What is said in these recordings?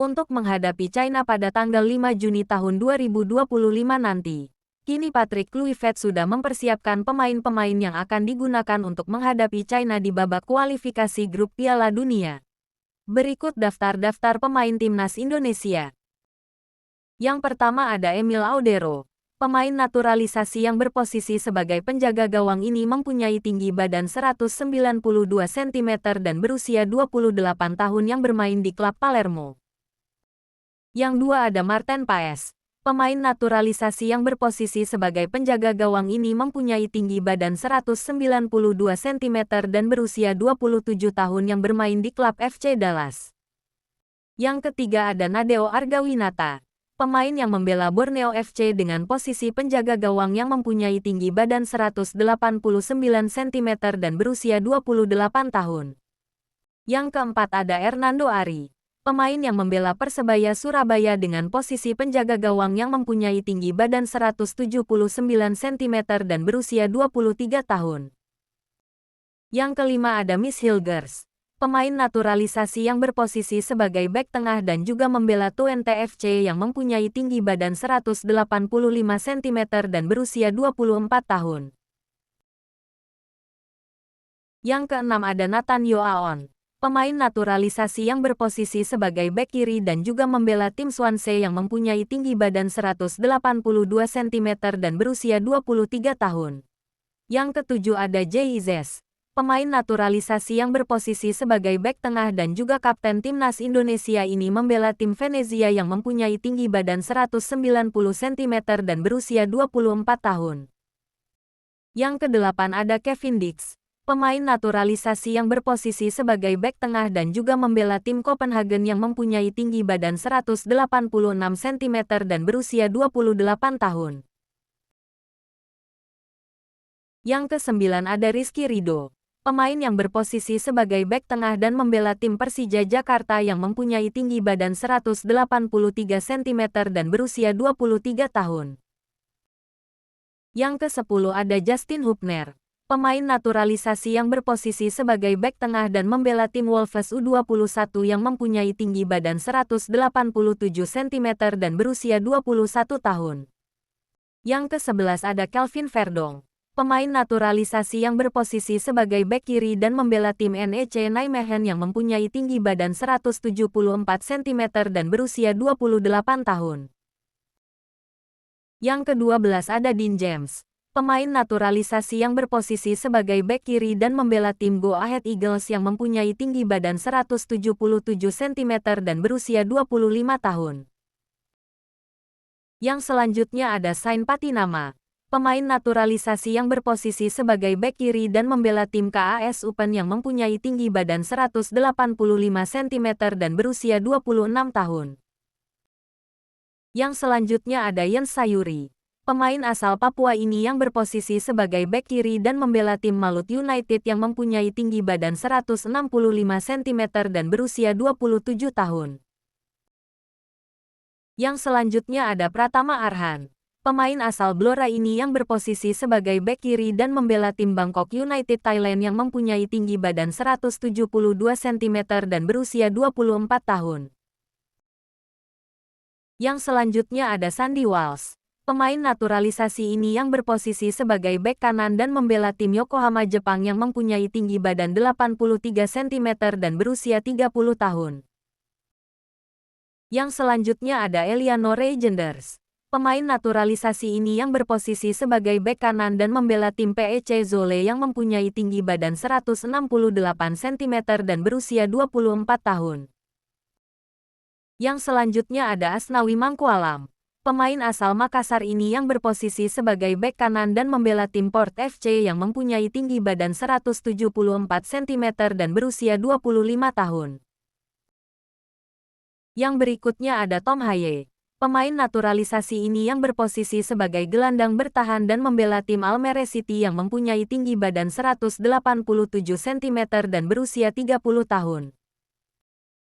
untuk menghadapi China pada tanggal 5 Juni tahun 2025 nanti. Kini Patrick Kluivert sudah mempersiapkan pemain-pemain yang akan digunakan untuk menghadapi China di babak kualifikasi grup Piala Dunia. Berikut daftar pemain timnas Indonesia. Yang pertama ada Emil Audero. Pemain naturalisasi yang berposisi sebagai penjaga gawang ini mempunyai tinggi badan 192 cm dan berusia 28 tahun yang bermain di klub Palermo. Yang dua ada Marten Paes. Pemain naturalisasi yang berposisi sebagai penjaga gawang ini mempunyai tinggi badan 192 cm dan berusia 27 tahun yang bermain di klub FC Dallas. Yang ketiga ada Nadeo Argawinata. Pemain yang membela Borneo FC dengan posisi penjaga gawang yang mempunyai tinggi badan 189 cm dan berusia 28 tahun. Yang keempat ada Hernando Ari. Pemain yang membela Persebaya Surabaya dengan posisi penjaga gawang yang mempunyai tinggi badan 179 cm dan berusia 23 tahun. Yang kelima ada Miss Hilgers. Pemain naturalisasi yang berposisi sebagai bek tengah dan juga membela Twente FC yang mempunyai tinggi badan 185 cm dan berusia 24 tahun. Yang keenam ada Nathan Yoaon. Pemain naturalisasi yang berposisi sebagai bek kiri dan juga membela tim Swansea yang mempunyai tinggi badan 182 cm dan berusia 23 tahun. Yang ketujuh ada Jay Izes. Pemain naturalisasi yang berposisi sebagai bek tengah dan juga kapten timnas Indonesia ini membela tim Venezia yang mempunyai tinggi badan 190 cm dan berusia 24 tahun. Yang kedelapan ada Kevin Dix. Pemain naturalisasi yang berposisi sebagai bek tengah dan juga membela tim Copenhagen yang mempunyai tinggi badan 186 cm dan berusia 28 tahun. Yang kesembilan ada Rizky Ridho. Pemain yang berposisi sebagai bek tengah dan membela tim Persija Jakarta yang mempunyai tinggi badan 183 cm dan berusia 23 tahun. Yang ke-10 ada Justin Hubner. Pemain naturalisasi yang berposisi sebagai bek tengah dan membela tim Wolves U21 yang mempunyai tinggi badan 187 cm dan berusia 21 tahun. Yang ke-11 ada Kelvin Verdong. Pemain naturalisasi yang berposisi sebagai bek kiri dan membela tim NEC Nijmegen yang mempunyai tinggi badan 174 cm dan berusia 28 tahun. Yang ke-12 ada Dean James. Pemain naturalisasi yang berposisi sebagai bek kiri dan membela tim Go Ahead Eagles yang mempunyai tinggi badan 177 cm dan berusia 25 tahun. Yang selanjutnya ada Sain Patinama. Pemain naturalisasi yang berposisi sebagai bek kiri dan membela tim KAS Open yang mempunyai tinggi badan 185 cm dan berusia 26 tahun. Yang selanjutnya ada Jens Sayuri. Pemain asal Papua ini yang berposisi sebagai bek kiri dan membela tim Malut United yang mempunyai tinggi badan 165 cm dan berusia 27 tahun. Yang selanjutnya ada Pratama Arhan. Pemain asal Blora ini yang berposisi sebagai bek kiri dan membela tim Bangkok United Thailand yang mempunyai tinggi badan 172 cm dan berusia 24 tahun. Yang selanjutnya ada Sandy Walsh. Pemain naturalisasi ini yang berposisi sebagai bek kanan dan membela tim Yokohama Jepang yang mempunyai tinggi badan 83 cm dan berusia 30 tahun. Yang selanjutnya ada Eliano Reijenders. Pemain naturalisasi ini yang berposisi sebagai bek kanan dan membela tim PEC Zwolle yang mempunyai tinggi badan 168 cm dan berusia 24 tahun. Yang selanjutnya ada Asnawi Mangkualam. Pemain asal Makassar ini yang berposisi sebagai bek kanan dan membela tim Port FC yang mempunyai tinggi badan 174 cm dan berusia 25 tahun. Yang berikutnya ada Tom Haye. Pemain naturalisasi ini yang berposisi sebagai gelandang bertahan dan membela tim Almere City yang mempunyai tinggi badan 187 cm dan berusia 30 tahun.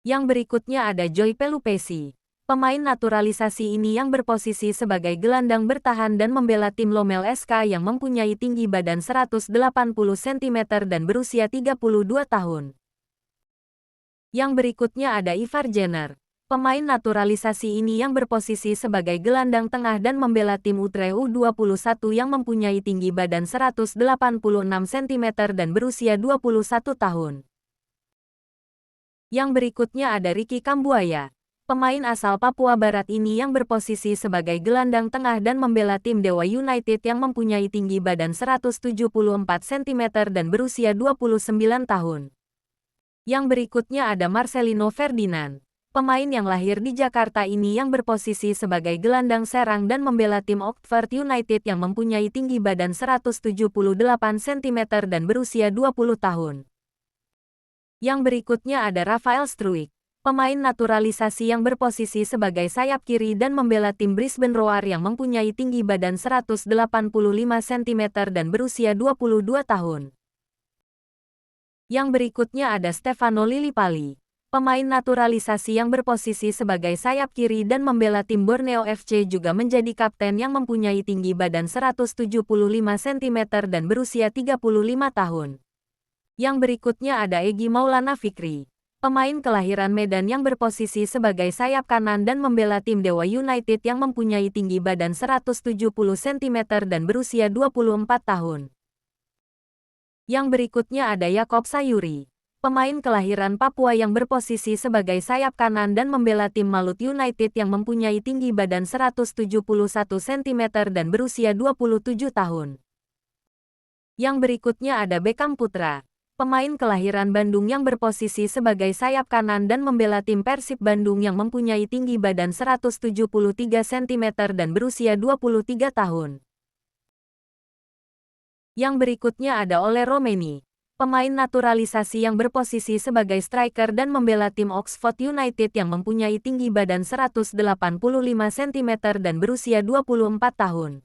Yang berikutnya ada Joy Pelupesi. Pemain naturalisasi ini yang berposisi sebagai gelandang bertahan dan membela tim Lommel SK yang mempunyai tinggi badan 180 cm dan berusia 32 tahun. Yang berikutnya ada Ivar Jenner. Pemain naturalisasi ini yang berposisi sebagai gelandang tengah dan membela tim Utrecht U21 yang mempunyai tinggi badan 186 cm dan berusia 21 tahun. Yang berikutnya ada Ricky Kambuaya. Pemain asal Papua Barat ini yang berposisi sebagai gelandang tengah dan membela tim Dewa United yang mempunyai tinggi badan 174 cm dan berusia 29 tahun. Yang berikutnya ada Marcelino Ferdinand. Pemain yang lahir di Jakarta ini yang berposisi sebagai gelandang serang dan membela tim Oxford United yang mempunyai tinggi badan 178 cm dan berusia 20 tahun. Yang berikutnya ada Rafael Struijk. Pemain naturalisasi yang berposisi sebagai sayap kiri dan membela tim Brisbane Roar yang mempunyai tinggi badan 185 cm dan berusia 22 tahun. Yang berikutnya ada Stefano Lillipali. Pemain naturalisasi yang berposisi sebagai sayap kiri dan membela tim Borneo FC juga menjadi kapten yang mempunyai tinggi badan 175 cm dan berusia 35 tahun. Yang berikutnya ada Egy Maulana Fikri. Pemain kelahiran Medan yang berposisi sebagai sayap kanan dan membela tim Dewa United yang mempunyai tinggi badan 170 cm dan berusia 24 tahun. Yang berikutnya ada Yakob Sayuri. Pemain kelahiran Papua yang berposisi sebagai sayap kanan dan membela tim Malut United yang mempunyai tinggi badan 171 cm dan berusia 27 tahun. Yang berikutnya ada Beckham Putra. Pemain kelahiran Bandung yang berposisi sebagai sayap kanan dan membela tim Persib Bandung yang mempunyai tinggi badan 173 cm dan berusia 23 tahun. Yang berikutnya ada Ole Romeni. Pemain naturalisasi yang berposisi sebagai striker dan membela tim Oxford United yang mempunyai tinggi badan 185 cm dan berusia 24 tahun.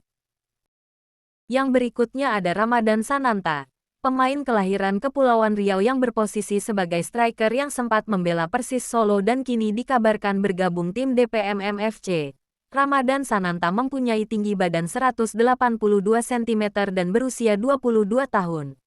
Yang berikutnya ada Ramadan Sananta. Pemain kelahiran Kepulauan Riau yang berposisi sebagai striker yang sempat membela Persis Solo dan kini dikabarkan bergabung tim DPMM FC. Ramadan Sananta mempunyai tinggi badan 182 cm dan berusia 22 tahun.